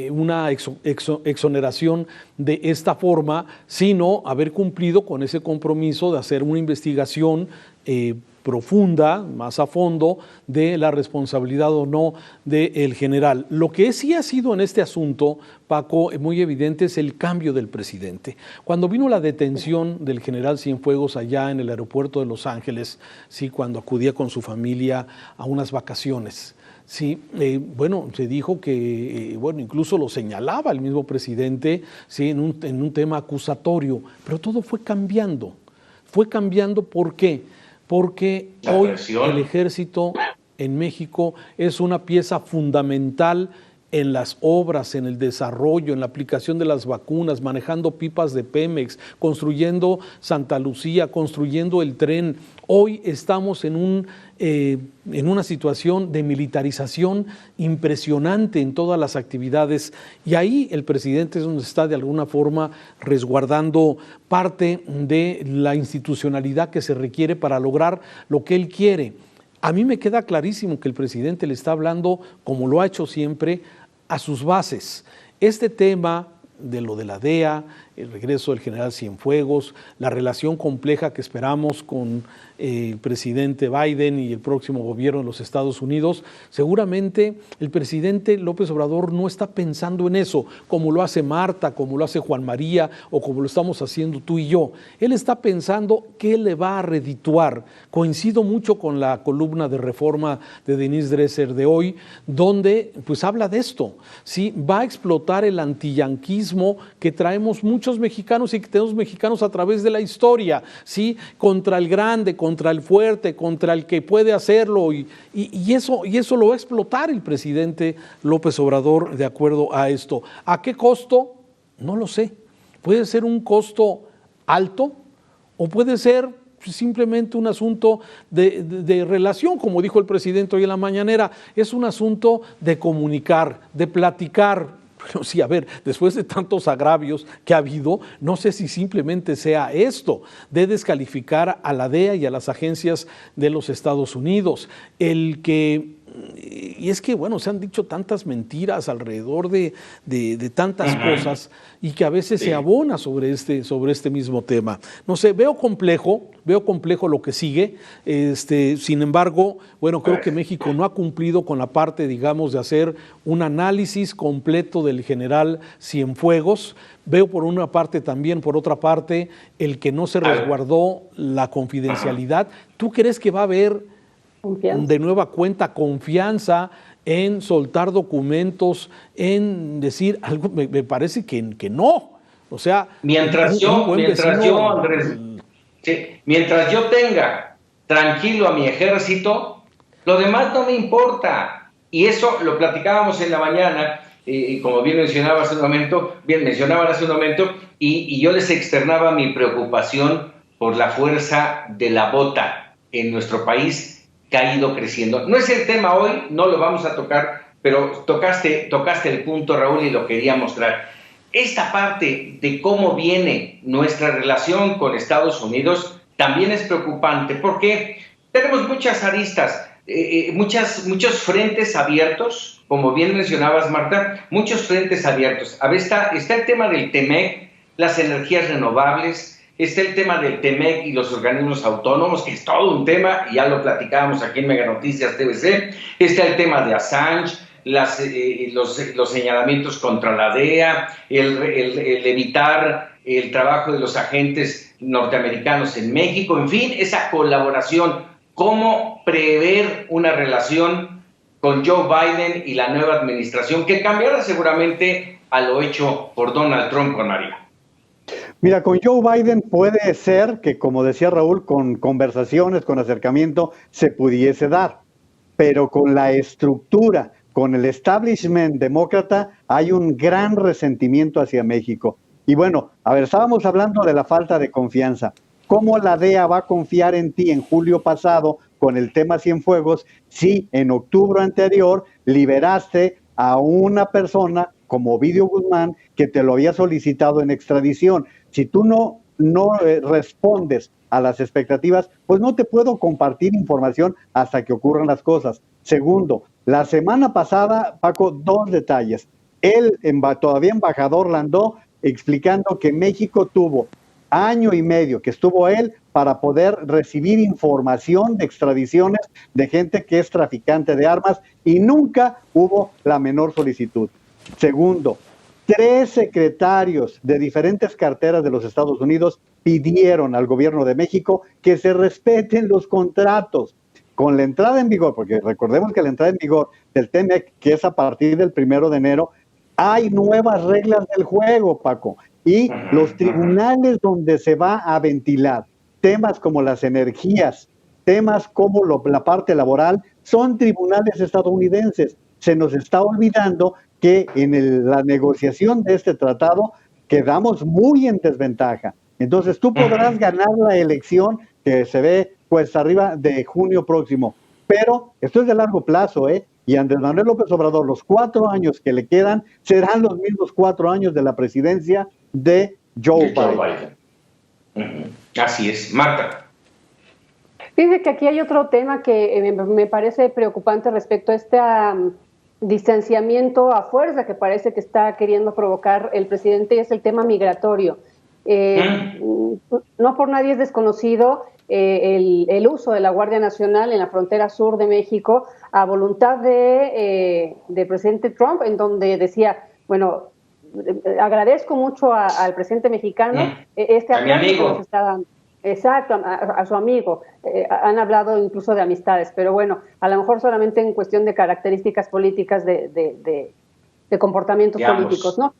S2: una exoneración de esta forma, sino haber cumplido con ese compromiso de hacer una investigación profunda, más a fondo, de la responsabilidad o no del general. Lo que sí ha sido en este asunto, Paco, muy evidente es el cambio del presidente. Cuando vino la detención del general Cienfuegos allá en el aeropuerto de Los Ángeles, sí, cuando acudía con su familia a unas vacaciones, sí, bueno, se dijo que, bueno, incluso lo señalaba el mismo presidente, sí, en un tema acusatorio, pero todo fue cambiando. Fue cambiando, ¿por qué? Porque hoy el ejército en México es una pieza fundamental en las obras, en el desarrollo, en la aplicación de las vacunas, manejando pipas de Pemex, construyendo Santa Lucía, construyendo el tren. Hoy estamos en una situación de militarización impresionante en todas las actividades y ahí el presidente es donde está de alguna forma resguardando parte de la institucionalidad que se requiere para lograr lo que él quiere. A mí me queda clarísimo que el presidente le está hablando, como lo ha hecho siempre, a sus bases. Este tema de lo de la DEA, el regreso del general Cienfuegos, la relación compleja que esperamos con el presidente Biden y el próximo gobierno de los Estados Unidos, seguramente el presidente López Obrador no está pensando en eso, como lo hace Marta, como lo hace Juan María o como lo estamos haciendo tú y yo. Él está pensando qué le va a redituar. Coincido mucho con la columna de Reforma de Denise Dresser de hoy, donde pues habla de esto, ¿sí? Va a explotar el antiyanquismo que traemos muchos mexicanos y que tenemos mexicanos a través de la historia, ¿sí? Contra el grande, contra el fuerte, contra el que puede hacerlo y eso lo va a explotar el presidente López Obrador de acuerdo a esto. ¿A qué costo? No lo sé. Puede ser un costo alto o puede ser simplemente un asunto de relación, como dijo el presidente hoy en la mañanera, es un asunto de comunicar, de platicar. Pero sí, a ver, después de tantos agravios que ha habido, no sé si simplemente sea esto, de descalificar a la DEA y a las agencias de los Estados Unidos. Y es que, bueno, se han dicho tantas mentiras alrededor de tantas cosas y que a veces se abona sobre este mismo tema. No sé, veo complejo lo que sigue. Sin embargo, bueno, creo que México no ha cumplido con la parte, digamos, de hacer un análisis completo del general Cienfuegos. Veo por una parte también, por otra parte, el que no se resguardó la confidencialidad. ¿Tú crees que va a haber de nueva cuenta confianza en soltar documentos, en decir algo? Me parece que no. O sea,
S1: mientras yo, Andrés, mientras yo tenga tranquilo a mi ejército, lo demás no me importa. Y eso lo platicábamos en la mañana, como bien mencionaban hace un momento, y yo les externaba mi preocupación por la fuerza de la bota en nuestro país, que ha ido creciendo. No es el tema hoy, no lo vamos a tocar, pero tocaste el punto, Raúl, y lo quería mostrar. Esta parte de cómo viene nuestra relación con Estados Unidos también es preocupante, porque tenemos muchas aristas, muchos frentes abiertos, como bien mencionabas, Marta, muchos frentes abiertos. A ver, está el tema del TEMEC, las energías renovables, está el tema del TEMEC y los organismos autónomos, que es todo un tema, y ya lo platicábamos aquí en Mega Noticias TVC. Está el tema de Assange, los señalamientos contra la DEA, el evitar el trabajo de los agentes norteamericanos en México, en fin, esa colaboración, cómo prever una relación con Joe Biden y la nueva administración, que cambiará seguramente a lo hecho por Donald Trump con María.
S4: Mira, con Joe Biden puede ser que, como decía Raúl, con conversaciones, con acercamiento, se pudiese dar, pero con la estructura, con el establishment demócrata, hay un gran resentimiento hacia México. Y bueno, a ver, estábamos hablando de la falta de confianza. ¿Cómo la DEA va a confiar en ti en julio pasado con el tema Cienfuegos si en octubre anterior liberaste a una persona como Ovidio Guzmán que te lo había solicitado en extradición? Si tú no respondes a las expectativas, pues no te puedo compartir información hasta que ocurran las cosas. Segundo, la semana pasada, Paco, 2 detalles. El todavía embajador Landó explicando que México tuvo año y medio que estuvo él para poder recibir información de extradiciones de gente que es traficante de armas y nunca hubo la menor solicitud. Segundo, 3 secretarios de diferentes carteras de los Estados Unidos pidieron al gobierno de México que se respeten los contratos. Con la entrada en vigor, porque recordemos que la entrada en vigor del TEMEC, que es a partir del 1 de enero, hay nuevas reglas del juego, Paco, y los tribunales donde se va a ventilar temas como las energías, temas como la parte laboral, son tribunales estadounidenses. Se nos está olvidando que en la negociación de este tratado quedamos muy en desventaja. Entonces tú podrás ganar la elección que se ve pues arriba de junio próximo, pero esto es de largo plazo, y Andrés Manuel López Obrador, los 4 años que le quedan serán los mismos 4 años de la presidencia de Joe Biden.
S1: Así es. Marta.
S3: Fíjese que aquí hay otro tema que me parece preocupante respecto a este distanciamiento a fuerza que parece que está queriendo provocar el presidente, y es el tema migratorio. No por nadie es desconocido el uso de la Guardia Nacional en la frontera sur de México a voluntad de presidente Trump, en donde decía, bueno, agradezco mucho al presidente mexicano este apoyo que nos está dando. Exacto, a su amigo. Han hablado incluso de amistades, pero bueno, a lo mejor solamente en cuestión de características políticas de comportamientos políticos, ¿no?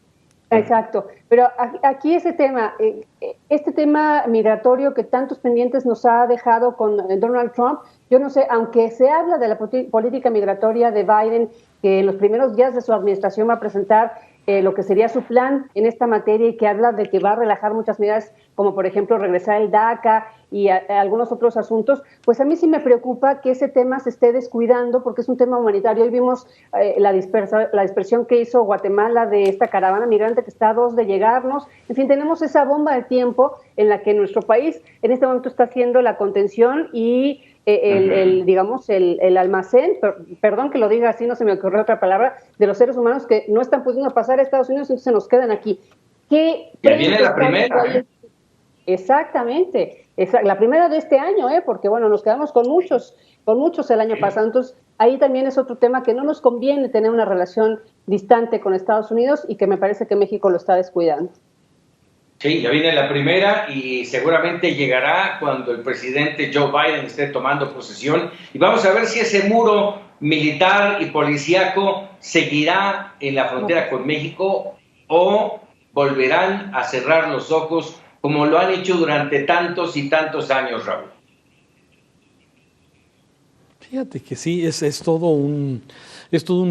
S3: Exacto, pero aquí este tema migratorio que tantos pendientes nos ha dejado con Donald Trump, yo no sé, aunque se habla de la política migratoria de Biden, que en los primeros días de su administración va a presentar lo que sería su plan en esta materia y que habla de que va a relajar muchas medidas, como por ejemplo regresar el DACA y algunos otros asuntos, pues a mí sí me preocupa que ese tema se esté descuidando porque es un tema humanitario. Hoy vimos la dispersión que hizo Guatemala de esta caravana migrante que está a 2 de llegarnos. En fin, tenemos esa bomba de tiempo en la que nuestro país en este momento está haciendo la contención y digamos, el almacén, perdón que lo diga así, no se me ocurrió otra palabra, de los seres humanos que no están pudiendo pasar a Estados Unidos, entonces se nos quedan aquí.
S1: Que viene la primera.
S3: Exactamente, la primera de este año, porque bueno, nos quedamos con muchos el año pasado, entonces ahí también es otro tema que no nos conviene tener una relación distante con Estados Unidos y que me parece que México lo está descuidando.
S1: Sí, ya viene la primera y seguramente llegará cuando el presidente Joe Biden esté tomando posesión y vamos a ver si ese muro militar y policíaco seguirá en la frontera con México o volverán a cerrar los ojos como lo han hecho durante tantos y tantos años, Raúl.
S2: Fíjate que sí, es todo un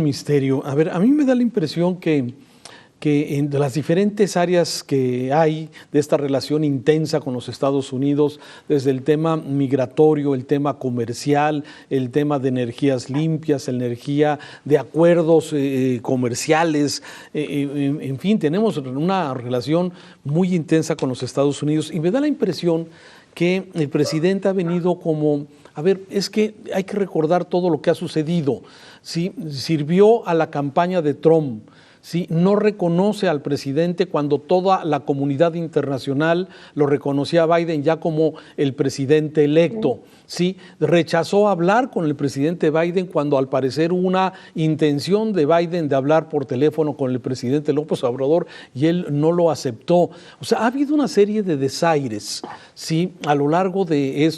S2: misterio. A ver, a mí me da la impresión que en las diferentes áreas que hay de esta relación intensa con los Estados Unidos, desde el tema migratorio, el tema comercial, el tema de energías limpias, energía de acuerdos comerciales, en fin, tenemos una relación muy intensa con los Estados Unidos y me da la impresión que el presidente ha venido como, a ver, es que hay que recordar todo lo que ha sucedido, ¿sí? Sirvió a la campaña de Trump, ¿sí? No reconoce al presidente cuando toda la comunidad internacional lo reconocía a Biden ya como el presidente electo, ¿sí? Rechazó hablar con el presidente Biden cuando al parecer hubo una intención de Biden de hablar por teléfono con el presidente López Obrador y él no lo aceptó. O sea, ha habido una serie de desaires, ¿sí? A lo largo de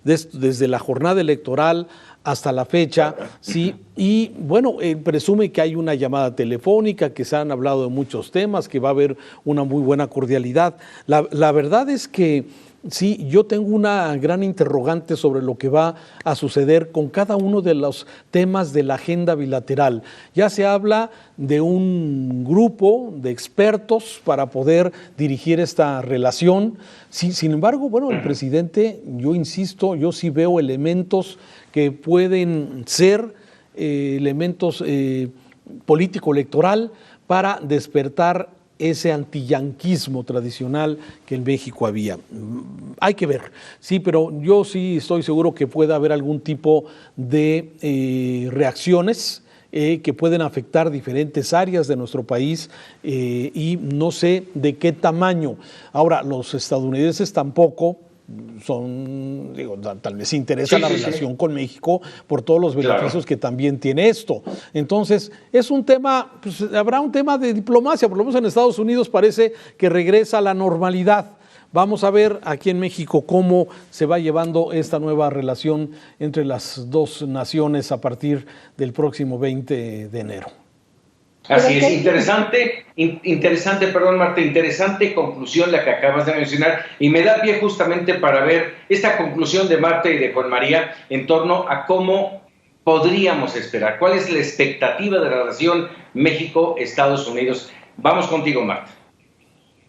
S2: desde la jornada electoral hasta la fecha, sí, y bueno, presume que hay una llamada telefónica, que se han hablado de muchos temas, que va a haber una muy buena cordialidad. La verdad es que sí, yo tengo una gran interrogante sobre lo que va a suceder con cada uno de los temas de la agenda bilateral. Ya se habla de un grupo de expertos para poder dirigir esta relación. Sí, sin embargo, bueno, el presidente, yo insisto, yo sí veo elementos que pueden ser elementos político-electoral para despertar ese antiyanquismo tradicional que en México había. Hay que ver, sí, pero yo sí estoy seguro que puede haber algún tipo de reacciones que pueden afectar diferentes áreas de nuestro país y no sé de qué tamaño. Ahora, los estadounidenses tampoco son, digo, tal vez interesa la relación con México por todos los beneficios que también tiene esto. Entonces, es un tema, pues, habrá un tema de diplomacia, por lo menos en Estados Unidos parece que regresa a la normalidad. Vamos a ver aquí en México cómo se va llevando esta nueva relación entre las dos naciones a partir del próximo 20 de enero.
S1: Así es, interesante, perdón, Marta, interesante conclusión la que acabas de mencionar y me da pie justamente para ver esta conclusión de Marta y de Juan María en torno a cómo podríamos esperar, cuál es la expectativa de la relación México-Estados Unidos. Vamos contigo, Marta.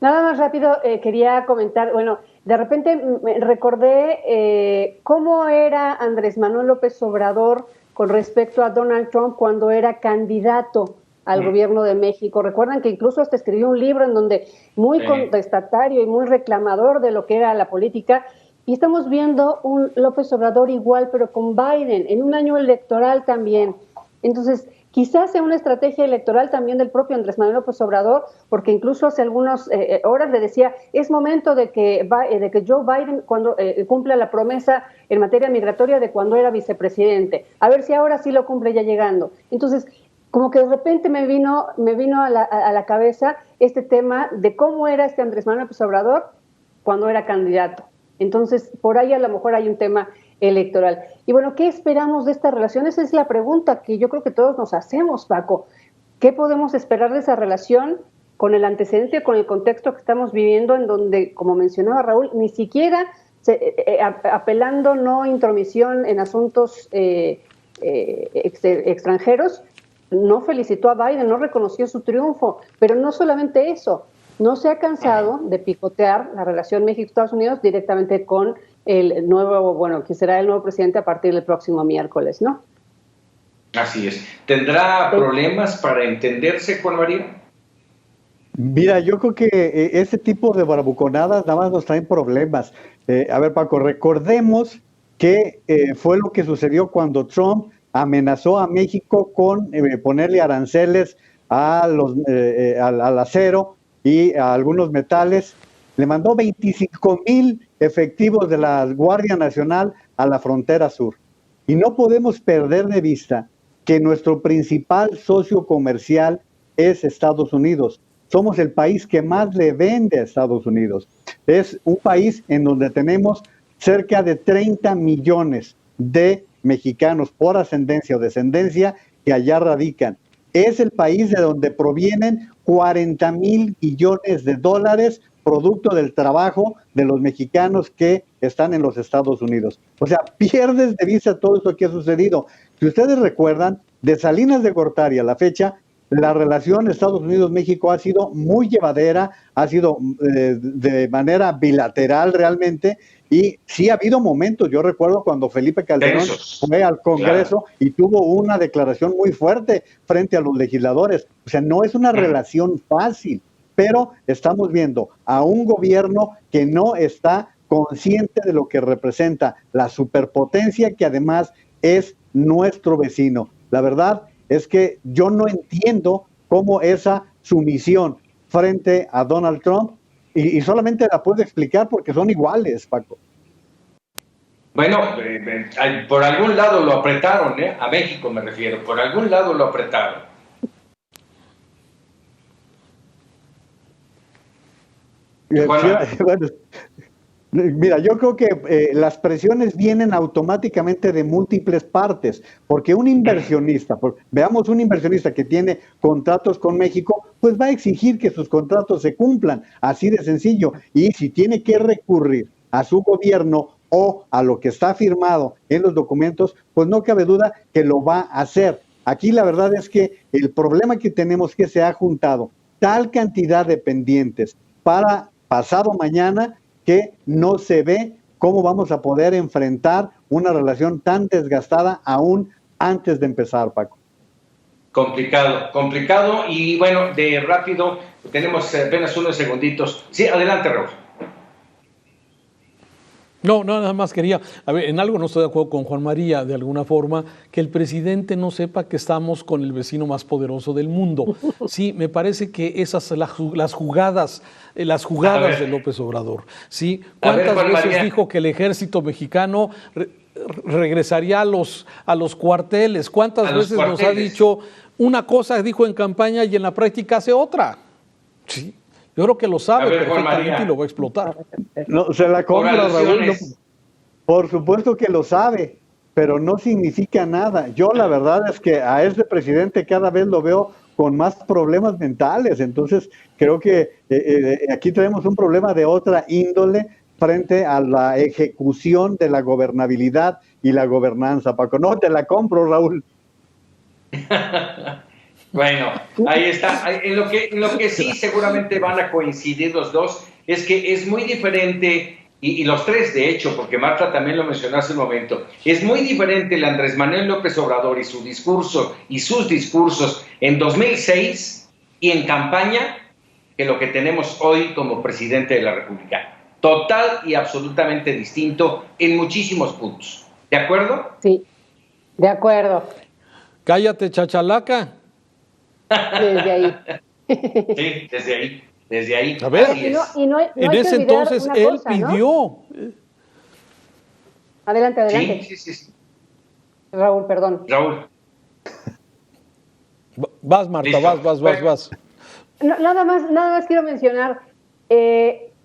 S3: Nada más rápido, quería comentar, bueno, de repente recordé cómo era Andrés Manuel López Obrador con respecto a Donald Trump cuando era candidato al gobierno de México. Recuerdan que incluso hasta escribió un libro en donde muy contestatario y muy reclamador de lo que era la política, y estamos viendo un López Obrador igual, pero con Biden, en un año electoral también. Entonces, quizás sea una estrategia electoral también del propio Andrés Manuel López Obrador, porque incluso hace algunas horas le decía, es momento de que Joe Biden cuando cumpla la promesa en materia migratoria de cuando era vicepresidente, a ver si ahora sí lo cumple ya llegando. Entonces, como que de repente me vino a la cabeza este tema de cómo era este Andrés Manuel López Obrador cuando era candidato. Entonces, por ahí a lo mejor hay un tema electoral. Y bueno, ¿qué esperamos de esta relación? Esa es la pregunta que yo creo que todos nos hacemos, Paco. ¿Qué podemos esperar de esa relación con el antecedente, con el contexto que estamos viviendo, en donde, como mencionaba Raúl, ni siquiera apelando no intromisión en asuntos extranjeros, no felicitó a Biden, no reconoció su triunfo, pero no solamente eso, no se ha cansado de picotear la relación México-Estados Unidos directamente con el nuevo, bueno, que será el nuevo presidente a partir del próximo miércoles, ¿no?
S1: Así es. ¿Tendrá problemas para entenderse, Juan María?
S4: Mira, yo creo que ese tipo de bravuconadas nada más nos traen problemas. A ver, Paco, recordemos que fue lo que sucedió cuando Trump amenazó a México con ponerle aranceles al acero y a algunos metales. Le mandó 25,000 efectivos de la Guardia Nacional a la frontera sur. Y no podemos perder de vista que nuestro principal socio comercial es Estados Unidos. Somos el país que más le vende a Estados Unidos. Es un país en donde tenemos cerca de 30 millones de mexicanos por ascendencia o descendencia que allá radican. Es el país de donde provienen 40,000 millones de dólares producto del trabajo de los mexicanos que están en los Estados Unidos. O sea, pierdes de vista todo esto que ha sucedido. Si ustedes recuerdan, de Salinas de Gortari a la fecha, la relación Estados Unidos-México ha sido muy llevadera, ha sido de manera bilateral realmente, y sí ha habido momentos, yo recuerdo cuando Felipe Calderón fue al Congreso y tuvo una declaración muy fuerte frente a los legisladores. O sea, no es una relación fácil, pero estamos viendo a un gobierno que no está consciente de lo que representa la superpotencia que además es nuestro vecino. La verdad es que yo no entiendo cómo esa sumisión frente a Donald Trump, y solamente la puedo explicar porque son iguales, Paco.
S1: Bueno, por algún lado lo apretaron, a México me refiero, por algún lado lo apretaron.
S4: Bueno, mira, yo creo que las presiones vienen automáticamente de múltiples partes, porque un inversionista, veamos un inversionista que tiene contratos con México, pues va a exigir que sus contratos se cumplan, así de sencillo, y si tiene que recurrir a su gobierno o a lo que está firmado en los documentos, pues no cabe duda que lo va a hacer. Aquí la verdad es que el problema que tenemos es que se ha juntado tal cantidad de pendientes para pasado mañana que no se ve cómo vamos a poder enfrentar una relación tan desgastada aún antes de empezar, Paco.
S1: Complicado y bueno, de rápido, tenemos apenas unos segunditos. Sí, adelante, Raúl.
S2: No, nada más quería, a ver, en algo no estoy de acuerdo con Juan María, de alguna forma, que el presidente no sepa que estamos con el vecino más poderoso del mundo. Sí, me parece que esas las jugadas de López Obrador. Sí, ¿cuántas veces dijo que el ejército mexicano regresaría a los cuarteles? ¿Cuántas veces nos ha dicho una cosa, dijo en campaña y en la práctica hace otra? Sí. Yo creo que lo sabe perfectamente y lo va a explotar.
S4: No, se la compra, Raúl. No, por supuesto que lo sabe, pero no significa nada. Yo la verdad es que a este presidente cada vez lo veo con más problemas mentales. Entonces creo que aquí tenemos un problema de otra índole frente a la ejecución de la gobernabilidad y la gobernanza, Paco. No te la compro, Raúl.
S1: Bueno, ahí está. En lo que sí seguramente van a coincidir los dos es que es muy diferente, y los tres de hecho, porque Marta también lo mencionó hace un momento, es muy diferente el Andrés Manuel López Obrador y su discurso y sus discursos en 2006 y en campaña que lo que tenemos hoy como presidente de la República. Total y absolutamente distinto en muchísimos puntos. ¿De acuerdo?
S3: Sí, de acuerdo.
S2: Cállate, chachalaca.
S3: Desde ahí.
S1: Sí, desde ahí.
S2: A ver,
S1: Así es.
S2: en ese entonces él pidió.
S3: Adelante.
S1: Sí.
S3: Raúl, perdón.
S1: Raúl.
S2: Vas, Marta,
S1: Listo.
S2: vas.
S3: No, nada más quiero mencionar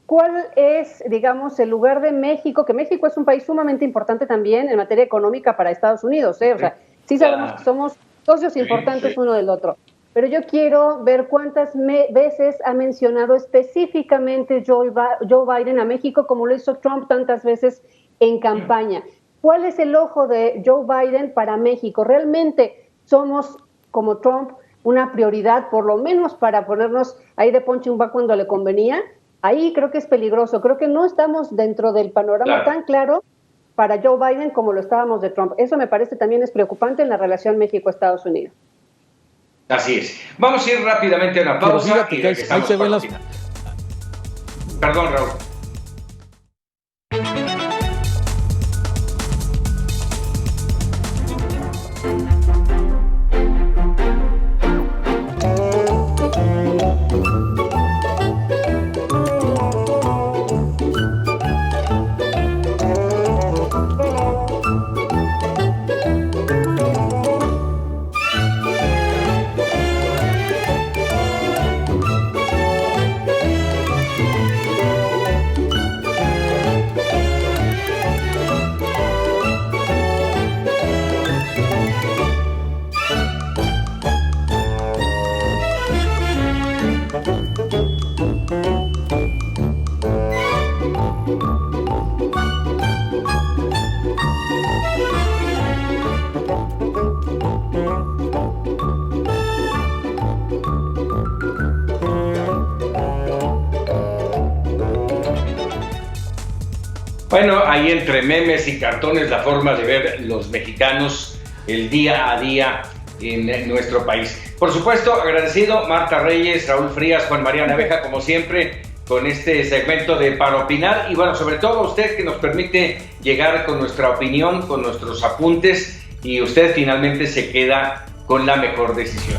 S3: cuál es, digamos, el lugar de México, que México es un país sumamente importante también en materia económica para Estados Unidos, ¿eh? O sea, sí sabemos que somos socios importantes uno del otro, pero yo quiero ver cuántas veces ha mencionado específicamente Joe Biden a México como lo hizo Trump tantas veces en campaña. ¿Cuál es el ojo de Joe Biden para México? ¿Realmente somos, como Trump, una prioridad, por lo menos para ponernos ahí de punching bag cuando le convenía? Ahí creo que es peligroso. Creo que no estamos dentro del panorama tan claro para Joe Biden como lo estábamos de Trump. Eso me parece también es preocupante en la relación México-Estados Unidos.
S1: Así es. Vamos a ir rápidamente a una pausa.
S2: Pero fíjate
S1: y
S2: que ahí
S1: regresamos
S2: se ven
S1: para el final. Perdón, Raúl. Bueno, ahí entre memes y cartones la forma de ver los mexicanos el día a día en nuestro país. Por supuesto, agradecido Marta Reyes, Raúl Frías, Juan María Naveja, como siempre, con este segmento de Para Opinar. Y bueno, sobre todo a usted que nos permite llegar con nuestra opinión, con nuestros apuntes, y usted finalmente se queda con la mejor decisión.